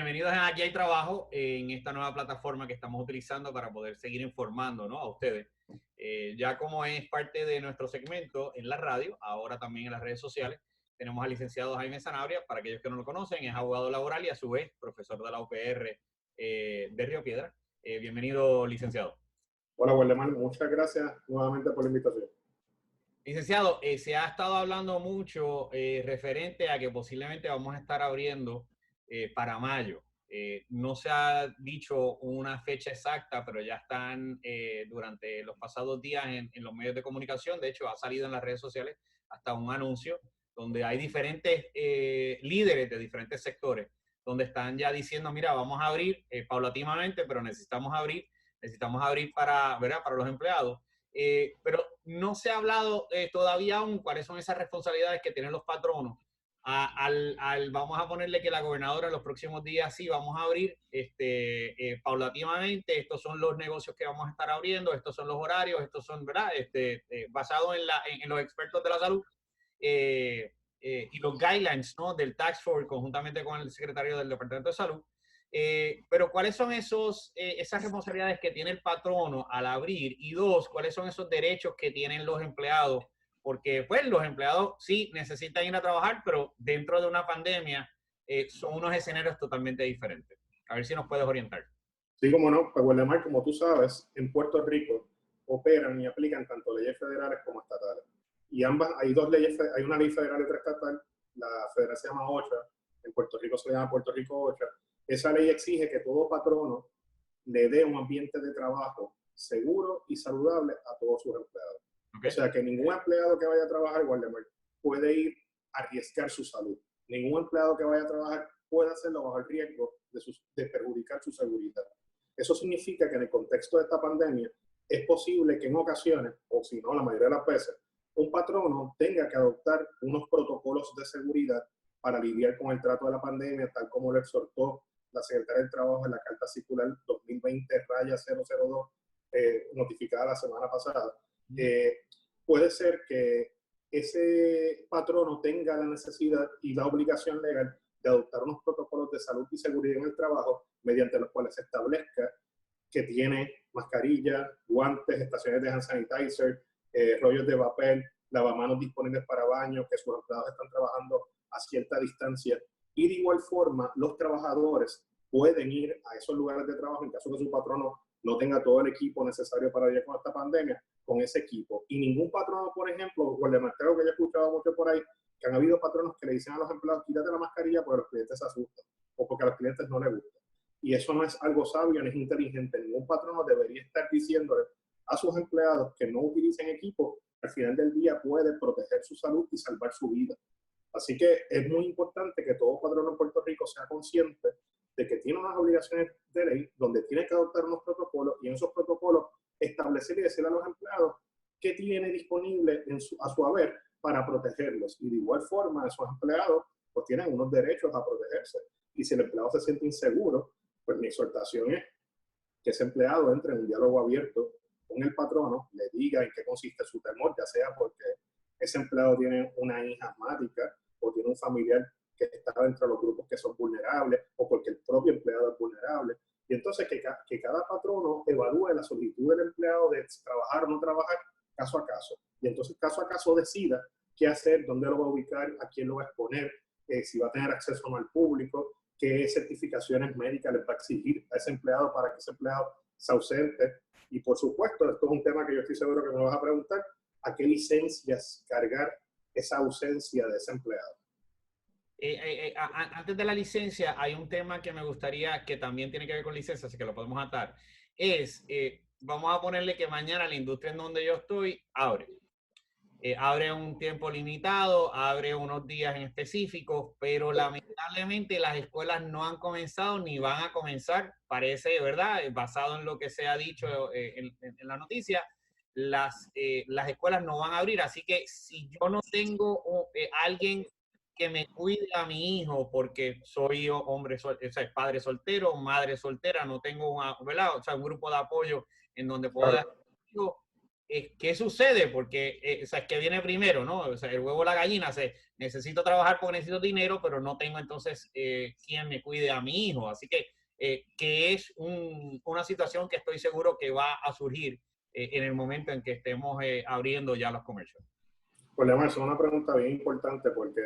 Bienvenidos a Aquí hay Trabajo en esta nueva plataforma que estamos utilizando para poder seguir informando, ¿no?, a ustedes. Ya como es parte de nuestro segmento en la radio, ahora también en las redes sociales, tenemos al licenciado Jaime Sanabria. Para aquellos que no lo conocen, es abogado laboral y a su vez profesor de la UPR de Río Piedra. Bienvenido, licenciado. Hola, Waldemar, muchas gracias nuevamente por la invitación. Licenciado, se ha estado hablando mucho referente a que posiblemente vamos a estar abriendo para mayo. No se ha dicho una fecha exacta, pero ya están durante los pasados días en los medios de comunicación. De hecho, ha salido en las redes sociales hasta un anuncio donde hay diferentes líderes de diferentes sectores, donde están ya diciendo, mira, vamos a abrir paulatinamente, pero necesitamos abrir para, ¿verdad?, para los empleados. Pero no se ha hablado todavía aún cuáles son esas responsabilidades que tienen los patronos. Vamos a ponerle que la gobernadora en los próximos días sí vamos a abrir paulatinamente. Estos son los negocios que vamos a estar abriendo, estos son los horarios, estos son, ¿verdad?, basados en los expertos de la salud y los guidelines, ¿no?, del Task Force conjuntamente con el secretario del Departamento de Salud. Pero ¿cuáles son esas responsabilidades que tiene el patrono al abrir? Y dos, ¿cuáles son esos derechos que tienen los empleados? Porque pues los empleados sí necesitan ir a trabajar, pero dentro de una pandemia son unos escenarios totalmente diferentes. A ver si nos puedes orientar. Sí, como no, pues Waldemar, como tú sabes, en Puerto Rico operan y aplican tanto leyes federales como estatales. Y ambas, hay dos leyes, hay una ley federal y otra estatal. La federal se llama OSHA, en Puerto Rico se llama Puerto Rico OSHA. Esa ley exige que todo patrono le dé un ambiente de trabajo seguro y saludable a todos sus empleados. Okay. O sea, que ningún empleado que vaya a trabajar, Waldemar, puede ir a arriesgar su salud. Ningún empleado que vaya a trabajar puede hacerlo bajo el riesgo de perjudicar su seguridad. Eso significa que en el contexto de esta pandemia es posible que en ocasiones, o si no la mayoría de las veces, un patrono tenga que adoptar unos protocolos de seguridad para lidiar con el trato de la pandemia, tal como lo exhortó la Secretaria del Trabajo en la Carta Circular 2020-002, notificada la semana pasada. Puede ser que ese patrono tenga la necesidad y la obligación legal de adoptar unos protocolos de salud y seguridad en el trabajo mediante los cuales se establezca que tiene mascarilla, guantes, estaciones de hand sanitizer, rollos de papel, lavamanos disponibles para baño, que sus empleados están trabajando a cierta distancia. Y de igual forma, los trabajadores pueden ir a esos lugares de trabajo en caso que su patrono no tenga todo el equipo necesario para lidiar con esta pandemia, con ese equipo. Y ningún patrono, por ejemplo, o el demarcado que yo he escuchado mucho por ahí, que han habido patronos que le dicen a los empleados, quítate la mascarilla porque los clientes se asustan o porque a los clientes no les gusta. Y eso no es algo sabio, no es inteligente. Ningún patrono debería estar diciéndole a sus empleados que no utilicen equipo. Al final del día puede proteger su salud y salvar su vida. Así que es muy importante que todo patrono en Puerto Rico sea consciente de que tiene unas obligaciones de ley donde tiene que adoptar unos protocolos y en esos protocolos establecer y decirle a los empleados qué tiene disponible a su haber para protegerlos. Y de igual forma, esos empleados pues tienen unos derechos a protegerse. Y si el empleado se siente inseguro, pues mi exhortación es que ese empleado entre en un diálogo abierto con el patrono, le diga en qué consiste su temor, ya sea porque ese empleado tiene una hija asmática o tiene un familiar que está dentro de los grupos que son vulnerables o porque el propio empleado es vulnerable. Y entonces que cada patrono evalúe la solicitud del empleado de trabajar o no trabajar caso a caso. Y entonces caso a caso decida qué hacer, dónde lo va a ubicar, a quién lo va a exponer, si va a tener acceso o no al público, qué certificaciones médicas les va a exigir a ese empleado para que ese empleado se ausente. Y por supuesto, esto es un tema que yo estoy seguro que me vas a preguntar, ¿a qué licencias cargar esa ausencia de ese empleado? Antes de la licencia, hay un tema que me gustaría que también tiene que ver con licencia, así que lo podemos atar. Vamos a ponerle que mañana la industria en donde yo estoy abre. Abre un tiempo limitado, abre unos días en específicos, pero lamentablemente las escuelas no han comenzado ni van a comenzar, parece, ¿verdad? Basado en lo que se ha dicho en la noticia, las escuelas no van a abrir, así que si yo no tengo alguien que me cuide a mi hijo porque soy hombre, o sea, padre soltero, madre soltera, no tengo una, ¿verdad?, o sea, un grupo de apoyo en donde puedo Claro. dar ¿qué sucede? Porque, o sea, es que viene primero, ¿no? O sea, el huevo o la gallina, necesito trabajar porque necesito dinero, pero no tengo entonces quien me cuide a mi hijo. Así que es una situación que estoy seguro que va a surgir en el momento en que estemos abriendo ya los comercios. Pues Lemar, es una pregunta bien importante porque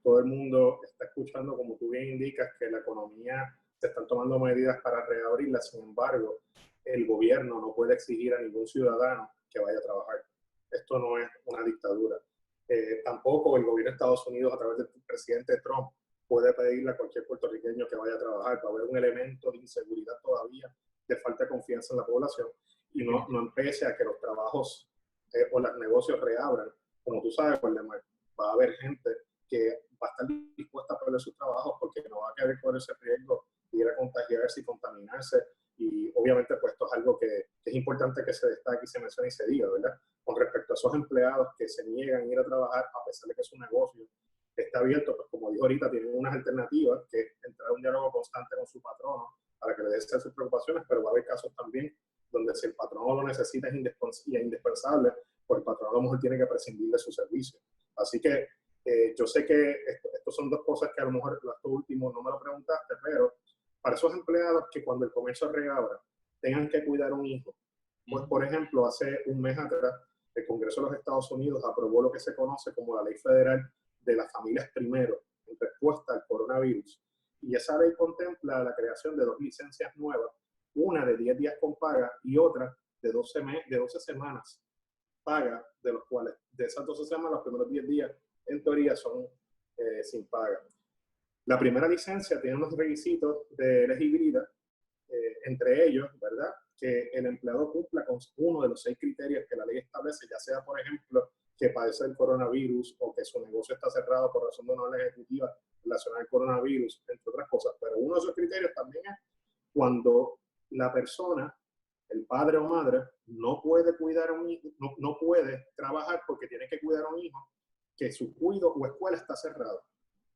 todo el mundo está escuchando, como tú bien indicas, que la economía se están tomando medidas para reabrirla. Sin embargo, el gobierno no puede exigir a ningún ciudadano que vaya a trabajar. Esto no es una dictadura. Tampoco el gobierno de Estados Unidos, a través del presidente Trump, puede pedirle a cualquier puertorriqueño que vaya a trabajar. Va a haber un elemento de inseguridad todavía, de falta de confianza en la población, y no empece a que los trabajos o los negocios reabran. Como tú sabes, Waldemar, va a haber gente que va a estar dispuesta a perder sus trabajos porque no va a querer correr ese riesgo de ir a contagiarse y contaminarse. Y obviamente, pues esto es algo que es importante que se destaque y se mencione y se diga, ¿verdad? Con respecto a esos empleados que se niegan a ir a trabajar a pesar de que su negocio está abierto, pues como dijo ahorita, tienen unas alternativas, que es entrar a un diálogo constante con su patrono para que le dé sus preocupaciones, pero va a haber casos también donde si el patrono lo necesita es indispensable, pues el patrón a lo mejor tiene que prescindir de su servicio. Así que yo sé que estos son dos cosas que a lo mejor esto último no me lo preguntaste, pero para esos empleados que cuando el comercio reabra tengan que cuidar a un hijo, pues por ejemplo, hace un mes atrás, el Congreso de los Estados Unidos aprobó lo que se conoce como la Ley Federal de las Familias Primero en respuesta al coronavirus. Y esa ley contempla la creación de 2 licencias nuevas, una de 10 días con paga y otra de 12 semanas paga, de los cuales de esas 12 semanas los primeros 10 días en teoría son sin paga. La primera licencia tiene unos requisitos de elegibilidad, entre ellos, ¿verdad?, que el empleado cumpla con uno de los 6 criterios que la ley establece, ya sea, por ejemplo, que padece el coronavirus o que su negocio está cerrado por razón de una orden ejecutiva relacionada al coronavirus, entre otras cosas. Pero uno de esos criterios también es cuando la persona, el padre o madre, no puede cuidar a un hijo, no puede trabajar porque tiene que cuidar a un hijo, que su cuido o escuela está cerrado.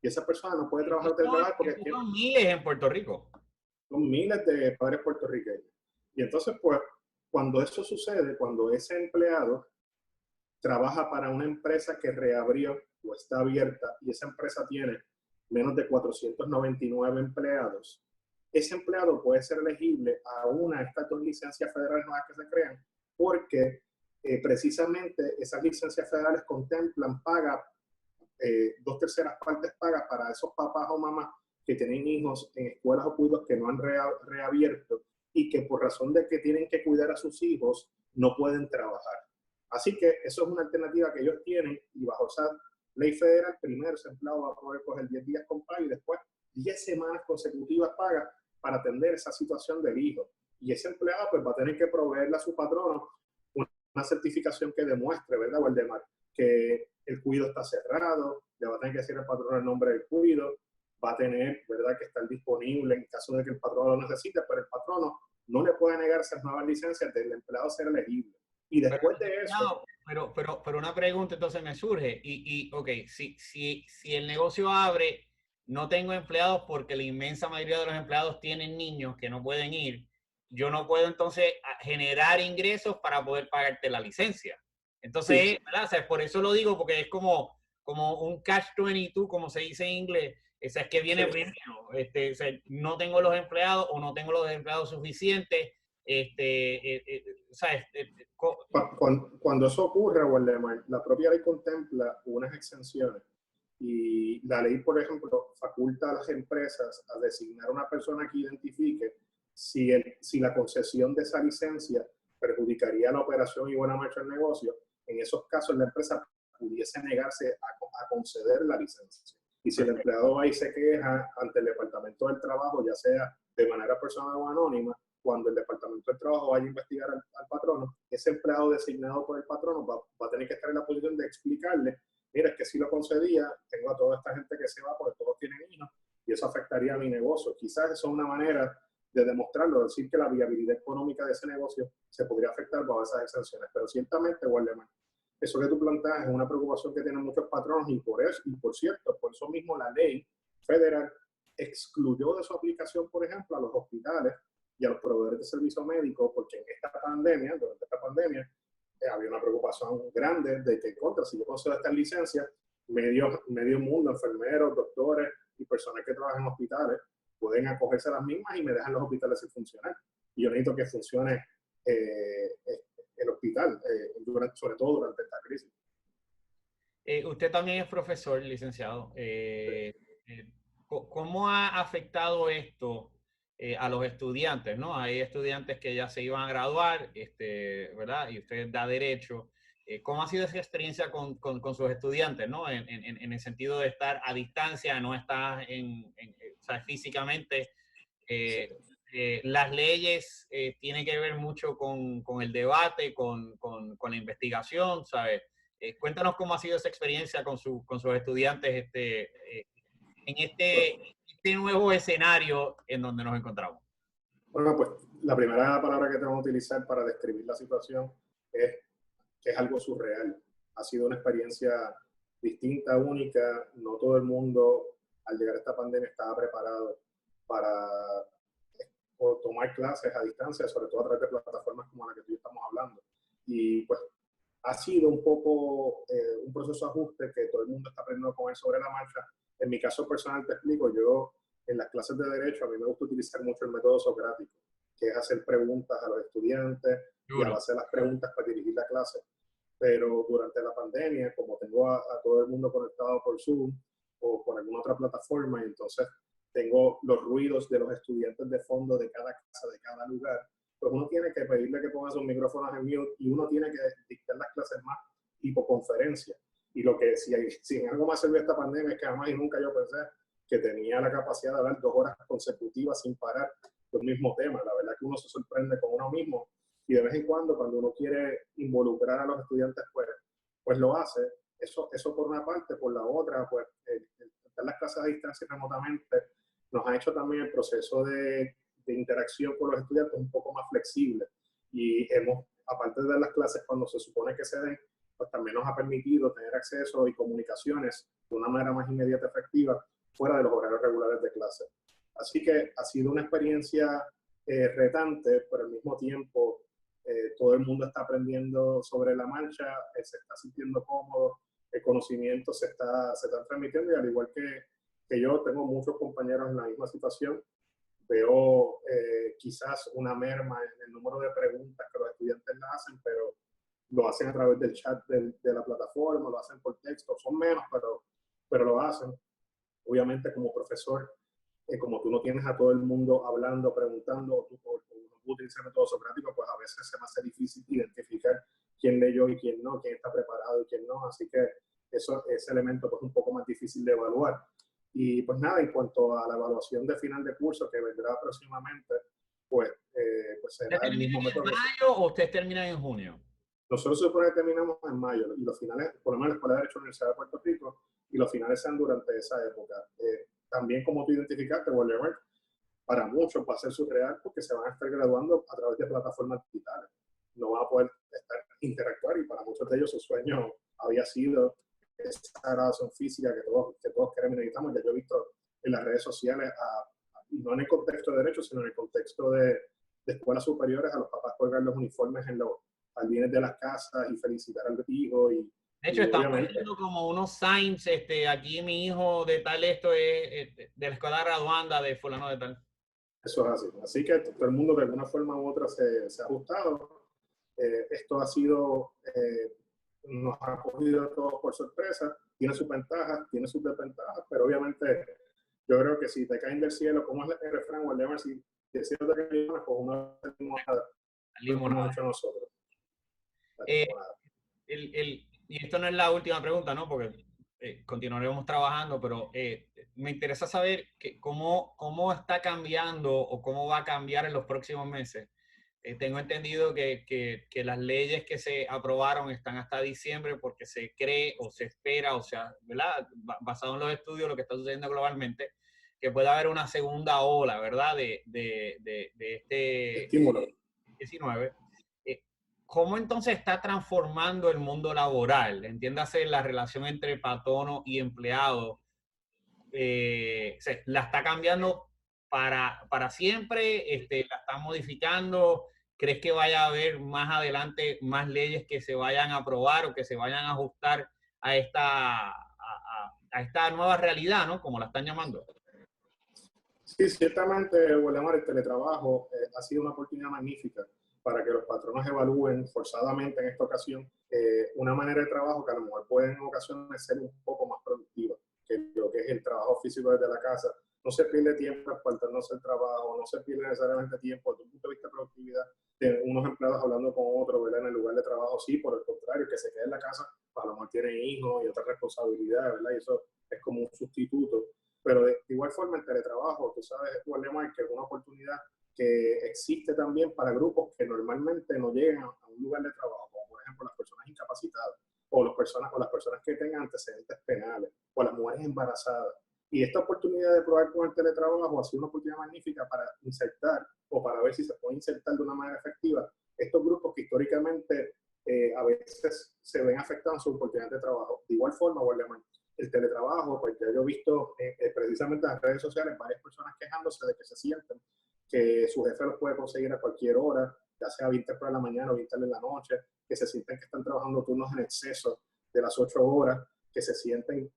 Y esa persona no puede trabajar de trabajar porque son miles en Puerto Rico. Son miles de padres puertorriqueños. Y entonces, pues, cuando eso sucede, cuando ese empleado trabaja para una empresa que reabrió o está abierta y esa empresa tiene menos de 499 empleados, ese empleado puede ser elegible a una de estas 2 licencias federales nuevas que se crean, porque precisamente esas licencias federales contemplan paga, 2/3 partes paga para esos papás o mamás que tienen hijos en escuelas o cuidados que no han reabierto y que por razón de que tienen que cuidar a sus hijos no pueden trabajar. Así que eso es una alternativa que ellos tienen y bajo esa ley federal, primero ese empleado va a poder coger 10 días con paga y después 10 semanas consecutivas paga para atender esa situación del hijo. Y ese empleado pues va a tener que proveerle a su patrono una certificación que demuestre, ¿verdad, Waldemar?, que el cuido está cerrado, le va a tener que decir al patrono el nombre del cuido, va a tener, ¿verdad?, que estar disponible en caso de que el patrono lo necesite, pero el patrono no le puede negar esas nuevas licencias del empleado ser elegible. Y después pero, de eso... Pero una pregunta entonces me surge. Ok, si el negocio abre, no tengo empleados porque la inmensa mayoría de los empleados tienen niños que no pueden ir, yo no puedo entonces generar ingresos para poder pagarte la licencia. Entonces, sí, ¿verdad? O sea, por eso lo digo, porque es como un catch-22, como se dice en inglés. O sea, es que viene, sí, primero. O sea, no tengo los empleados o no tengo los empleados suficientes. ¿Sabes? Cuando eso ocurre, Waldemar, la propia ley contempla unas exenciones y la ley, por ejemplo, faculta a las empresas a designar una persona que identifique si la concesión de esa licencia perjudicaría la operación y buena marcha del negocio. En esos casos, la empresa pudiese negarse a conceder la licencia. Y si el empleado va y se queja ante el Departamento del Trabajo, ya sea de manera personal o anónima, cuando el Departamento del Trabajo vaya a investigar al patrono, ese empleado designado por el patrono va a tener que estar en la posición de explicarle: mira, es que si lo concedía, tengo a toda esta gente que se va porque todos tienen hijos y eso afectaría a mi negocio. Quizás eso es una manera de demostrarlo, decir que la viabilidad económica de ese negocio se podría afectar bajo esas exenciones. Pero ciertamente, Waldemar, eso que tú planteas es una preocupación que tienen muchos patronos y por cierto, por eso mismo la ley federal excluyó de su aplicación, por ejemplo, a los hospitales y a los proveedores de servicio médico, porque en esta pandemia, durante esta pandemia, había una preocupación grande de que, contra, si yo concedo estas licencias, medio mundo, enfermeros, doctores y personas que trabajan en hospitales, pueden acogerse a las mismas y me dejan los hospitales sin funcionar. Y yo necesito que funcione el hospital, sobre todo durante esta crisis. Usted también es profesor, licenciado. ¿Cómo ha afectado esto a los estudiantes, ¿no? Hay estudiantes que ya se iban a graduar, ¿verdad? Y usted da derecho. ¿Cómo ha sido esa experiencia con sus estudiantes, ¿no? En el sentido de estar a distancia, no estar o sea, físicamente. Las leyes tienen que ver mucho con el debate, con la investigación, ¿sabes? Cuéntanos cómo ha sido esa experiencia con sus estudiantes en este nuevo escenario en donde nos encontramos. Bueno, pues la primera palabra que tengo que utilizar para describir la situación es que es algo surreal. Ha sido una experiencia distinta, única. No todo el mundo al llegar a esta pandemia estaba preparado para tomar clases a distancia, sobre todo a través de plataformas como la que tú y yo estamos hablando. Y pues ha sido un poco un proceso de ajuste que todo el mundo está aprendiendo con él sobre la marcha. En mi caso personal te explico, yo en las clases de Derecho a mí me gusta utilizar mucho el método socrático, que es hacer preguntas a los estudiantes y a base de las preguntas para dirigir la clase. Pero durante la pandemia, como tengo a todo el mundo conectado por Zoom o por alguna otra plataforma, y entonces tengo los ruidos de los estudiantes de fondo de cada casa, de cada lugar, pues uno tiene que pedirle que ponga sus micrófonos en mute y uno tiene que dictar las clases más tipo conferencia. Y lo que si en algo más sirvió esta pandemia es que jamás y nunca yo pensé que tenía la capacidad de hablar 2 horas consecutivas sin parar del mismo tema. La verdad que uno se sorprende con uno mismo y de vez en cuando uno quiere involucrar a los estudiantes, pues lo hace. Eso por una parte, por la otra, pues las clases a distancia remotamente nos ha hecho también el proceso de interacción con los estudiantes un poco más flexible y aparte de las clases cuando se supone que se den, pues también nos ha permitido tener acceso y comunicaciones de una manera más inmediata y efectiva fuera de los horarios regulares de clase. Así que ha sido una experiencia retante, pero al mismo tiempo todo el mundo está aprendiendo sobre la marcha, se está sintiendo cómodo, el conocimiento se está transmitiendo y al igual que yo tengo muchos compañeros en la misma situación, veo quizás una merma en el número de preguntas que los estudiantes le hacen, pero lo hacen a través del chat de la plataforma, lo hacen por texto, son menos, pero lo hacen. Obviamente como profesor, como tú no tienes a todo el mundo hablando, preguntando, tú utilizas el método socrático, pues a veces se me hace difícil identificar quién leyó y quién no, quién está preparado y quién no, así que ese elemento pues un poco más difícil de evaluar. Y pues nada, en cuanto a la evaluación de final de curso que vendrá próximamente, pues será el mismo método. ¿Ustedes terminan en mayo o ustedes terminan en junio? Nosotros se supone que terminamos en mayo y los finales, por lo menos la Escuela de Derecho de la Universidad de Puerto Rico, y los finales sean durante esa época. También como tú identificaste, Whatever, para muchos va a ser surreal porque se van a estar graduando a través de plataformas digitales. No van a poder interactuar y para muchos de ellos su sueño había sido esa graduación física que todos queremos y necesitamos. Ya yo he visto en las redes sociales, no en el contexto de derecho, sino en el contexto de escuelas superiores, a los papás colgar los uniformes en los jardines de las casas y felicitar al hijo. De hecho, estamos viendo como unos signs, aquí mi hijo de tal, esto es de la escuela graduanda de fulano de tal. Eso es así. Así que todo el mundo de alguna forma u otra se ha ajustado. Esto ha sido, nos ha cogido a todos por sorpresa. Tiene sus ventajas, tiene sus desventajas, pero obviamente yo creo que si te caen del cielo, como es el refrán, o el lema, si te cielo te caen del cielo, pues uno no lo hemos hecho nosotros. Y esto no es la última pregunta, ¿no? Porque continuaremos trabajando, pero me interesa saber cómo está cambiando o cómo va a cambiar en los próximos meses. Tengo entendido que las leyes que se aprobaron están hasta diciembre porque se cree o se espera, o sea, ¿verdad? Basado en los estudios, lo que está sucediendo globalmente, que puede haber una segunda ola, ¿verdad? De este estímulo. 19. ¿Cómo entonces está transformando el mundo laboral? Entiéndase la relación entre patrono y empleado. ¿La está cambiando para siempre? ¿La está modificando? ¿Crees que vaya a haber más adelante más leyes que se vayan a aprobar o que se vayan a ajustar a esta nueva realidad, ¿no? Como la están llamando. Sí, ciertamente, Waldemar, el teletrabajo ha sido una oportunidad magnífica para que los patronos evalúen forzadamente en esta ocasión una manera de trabajo que a lo mejor puede en ocasiones ser un poco más productiva que lo que es el trabajo físico desde la casa. No se pierde tiempo faltándose el trabajo, no se pierde necesariamente tiempo desde un punto de vista de productividad de unos empleados hablando con otros, ¿verdad? En el lugar de trabajo, sí, por el contrario, que se quede en la casa, a lo mejor tienen hijos y otras responsabilidades, ¿verdad? Y eso es como un sustituto. Pero de igual forma el teletrabajo, tú sabes, Waldemar, que es una oportunidad que existe también para grupos que normalmente no llegan a un lugar de trabajo, como por ejemplo las personas incapacitadas o las personas que tengan antecedentes penales o las mujeres embarazadas. Y esta oportunidad de probar con el teletrabajo ha sido una oportunidad magnífica para insertar o para ver si se puede insertar de una manera efectiva estos grupos que históricamente a veces se ven afectados en su oportunidad de trabajo. De igual forma, Waldemar, el teletrabajo, pues ya yo he visto precisamente en las redes sociales varias personas quejándose de que se sienten que su jefe los puede conseguir a cualquier hora, ya sea 20 por la mañana o 20 en la noche, que se sienten que están trabajando turnos en exceso de las 8 horas, que se sienten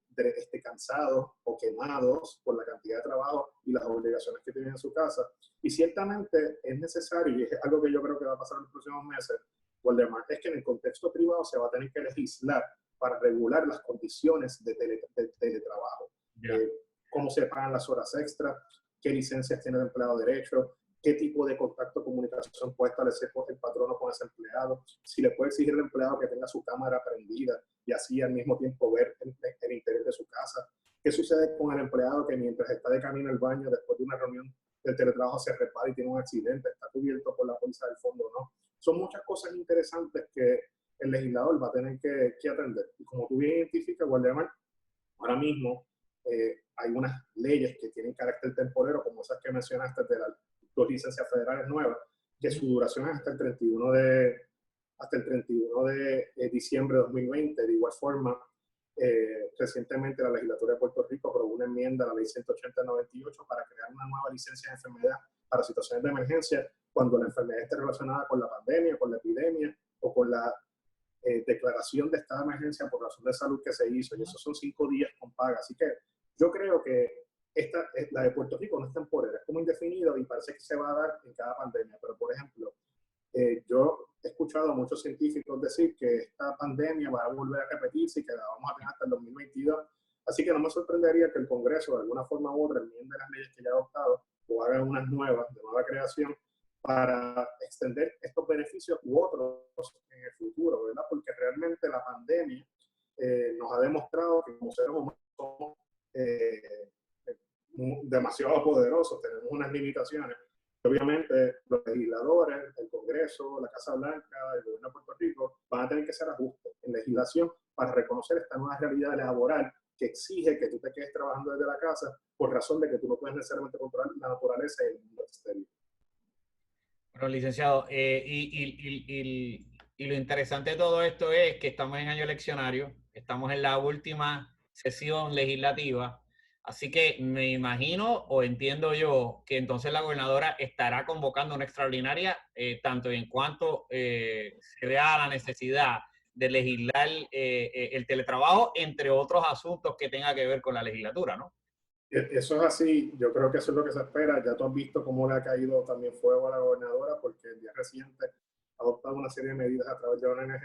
cansados o quemados por la cantidad de trabajo y las obligaciones que tienen en su casa. Y ciertamente es necesario, y es algo que yo creo que va a pasar en los próximos meses, Waldemar, es que en el contexto privado se va a tener que legislar para regular las condiciones de teletrabajo. Yeah. Cómo se pagan las horas extras, qué licencias tiene el empleado de derecho, qué tipo de contacto o comunicación puede establecer el patrono con ese empleado, si le puede exigir al empleado que tenga su cámara prendida y así al mismo tiempo ver el interior de su casa. ¿Qué sucede con el empleado que mientras está de camino al baño después de una reunión del teletrabajo se repara y tiene un accidente? ¿Está cubierto por la póliza del fondo o no? Son muchas cosas interesantes que el legislador va a tener que atender. Y como tú bien identificas, Waldemar, ahora mismo hay unas leyes que tienen carácter temporero, como esas que mencionaste de las 2 licencias federales nuevas, que su duración es hasta el 31 de diciembre de 2020. De igual forma, recientemente la legislatura de Puerto Rico aprobó una enmienda a la ley 180-98 para crear una nueva licencia de enfermedad para situaciones de emergencia cuando la enfermedad esté relacionada con la pandemia, con la epidemia o con la declaración de estado de emergencia por razón de salud que se hizo, y esos son 5 días con paga. Así que yo creo que la de Puerto Rico no es temporera, es como indefinido y parece que se va a dar en cada pandemia. Pero, por ejemplo, yo he escuchado a muchos científicos decir que esta pandemia va a volver a repetirse y que la vamos a tener hasta el 2022. Así que no me sorprendería que el Congreso, de alguna forma u otra, enmiende las leyes que ya ha adoptado o haga unas nuevas, de nueva creación, para extender estos beneficios u otros en el futuro, ¿verdad? Porque realmente la pandemia nos ha demostrado que como seres humanos somos demasiado poderosos, tenemos unas limitaciones. Obviamente los legisladores, el Congreso, la Casa Blanca, el gobierno de Puerto Rico van a tener que hacer ajustes en legislación para reconocer esta nueva realidad laboral que exige que tú te quedes trabajando desde la casa por razón de que tú no puedes necesariamente controlar la naturaleza y el mundo exterior. Bueno, licenciado, y lo interesante de todo esto es que estamos en año eleccionario, estamos en la última sesión legislativa, así que me imagino o entiendo yo que entonces la gobernadora estará convocando una extraordinaria, tanto en cuanto se vea la necesidad de legislar el teletrabajo, entre otros asuntos que tenga que ver con la legislatura, ¿no? Eso es así, yo creo que eso es lo que se espera. Ya tú has visto cómo le ha caído también fuego a la gobernadora, porque el día reciente ha adoptado una serie de medidas a través de órdenes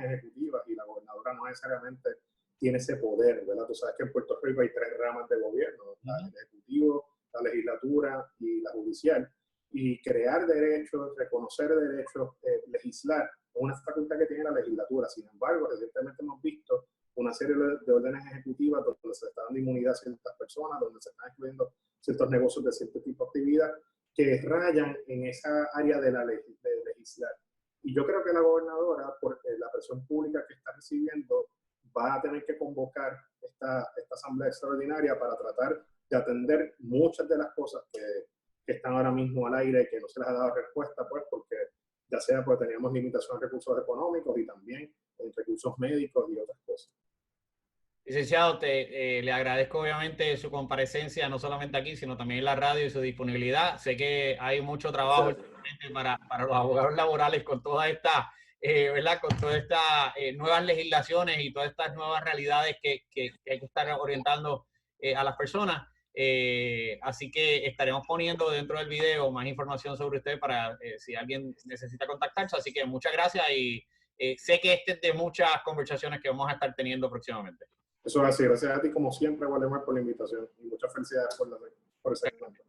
ejecutivas y la gobernadora no necesariamente tiene ese poder, ¿verdad? Tú sabes que en Puerto Rico hay 3 ramas de gobierno, el ejecutivo, la legislatura y la judicial. Y crear derechos, reconocer derechos, legislar, es una facultad que tiene la legislatura. Sin embargo, recientemente hemos visto una serie de órdenes ejecutivas donde se está dando inmunidad a ciertas personas, donde se están excluyendo ciertos negocios de cierto tipo de actividad que rayan en esa área de legislar. Y yo creo que la gobernadora, por la presión pública que está recibiendo, va a tener que convocar esta asamblea extraordinaria para tratar de atender muchas de las cosas que están ahora mismo al aire y que no se les ha dado respuesta, pues porque ya sea porque teníamos limitación de recursos económicos y también en recursos médicos y otras cosas. Licenciado, le agradezco obviamente su comparecencia, no solamente aquí, sino también en la radio y su disponibilidad. Sé que hay mucho trabajo para los abogados laborales con toda esta, ¿verdad? Con todas estas nuevas legislaciones y todas estas nuevas realidades que hay que estar orientando a las personas. Así que estaremos poniendo dentro del video más información sobre usted para si alguien necesita contactarse. Así que muchas gracias y sé que este es de muchas conversaciones que vamos a estar teniendo próximamente. Eso es así. Gracias a ti, como siempre, Waldemar, por la invitación y muchas felicidades por ese encuentro.